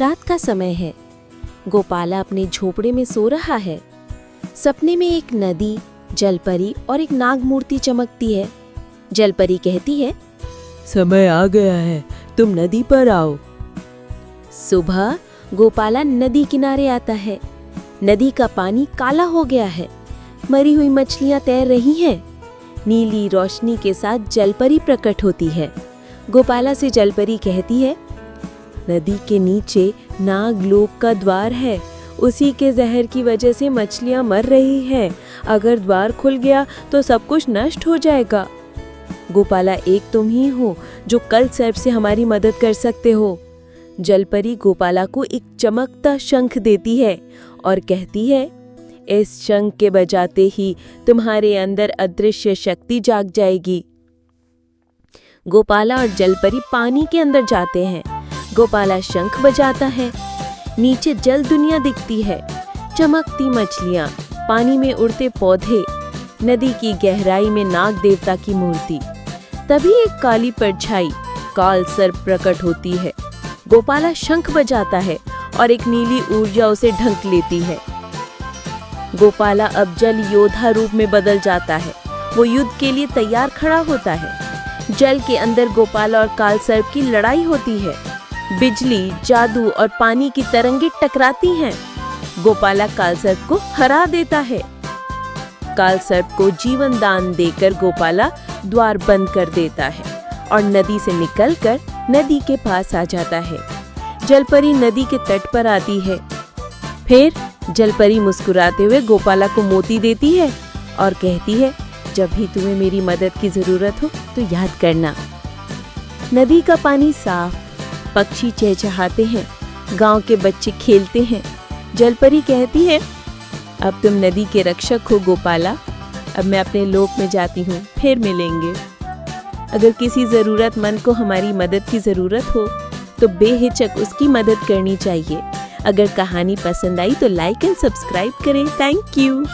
रात का समय है। गोपाला अपने झोपड़े में सो रहा है। सपने में एक नदी, जलपरी और एक नाग मूर्ति चमकती है। जलपरी कहती है, समय आ गया है, तुम नदी पर आओ। सुबह गोपाला नदी किनारे आता है। नदी का पानी काला हो गया है। मरी हुई मछलियां तैर रही हैं। नीली रोशनी के साथ जलपरी प्रकट होती है। गोपाला से जलपरी कहती है, नदी के नीचे नागलोक का द्वार है। उसी के जहर की वजह से मछलियां मर रही हैं। अगर द्वार खुल गया तो सब कुछ नष्ट हो जाएगा। गोपाला, एक तुम ही हो जो कल सर्प से हमारी मदद कर सकते हो। जलपरी गोपाला को एक चमकता शंख देती है और कहती है, इस शंख के बजाते ही तुम्हारे अंदर अदृश्य शक्ति जाग जाएगी। गोपाला और जलपरी पानी के अंदर जाते हैं। गोपाला शंख बजाता है। नीचे जल दुनिया दिखती है। चमकती मछलियां, पानी में उड़ते पौधे, नदी की गहराई में नाग देवता की मूर्ति। तभी एक काली परछाई, काल सर्प प्रकट होती है। गोपाला शंख बजाता है और एक नीली ऊर्जा उसे ढंक लेती है। गोपाला अब जल योद्धा रूप में बदल जाता है। वो युद्ध के लिए तैयार खड़ा होता है। जल के अंदर गोपाला और काल सर्प की लड़ाई होती है। बिजली, जादू और पानी की तरंगें टकराती हैं। गोपाला काल सर्प को हरा देता है। काल सर्प को जीवन दान देकर गोपाला द्वार बंद कर देता है और नदी से निकलकर नदी के पास आ जाता है। जलपरी नदी के तट पर आती है। फिर जलपरी मुस्कुराते हुए गोपाला को मोती देती है और कहती है, जब भी तुम्हें मेरी मदद की जरूरत हो तो याद करना। नदी का पानी साफ, पक्षी चहचहाते हैं, गांव के बच्चे खेलते हैं। जलपरी कहती है, अब तुम नदी के रक्षक हो गोपाला। अब मैं अपने लोक में जाती हूँ, फिर मिलेंगे। अगर किसी ज़रूरतमंद को हमारी मदद की ज़रूरत हो तो बेहिचक उसकी मदद करनी चाहिए। अगर कहानी पसंद आई तो लाइक एंड सब्सक्राइब करें। Thank you.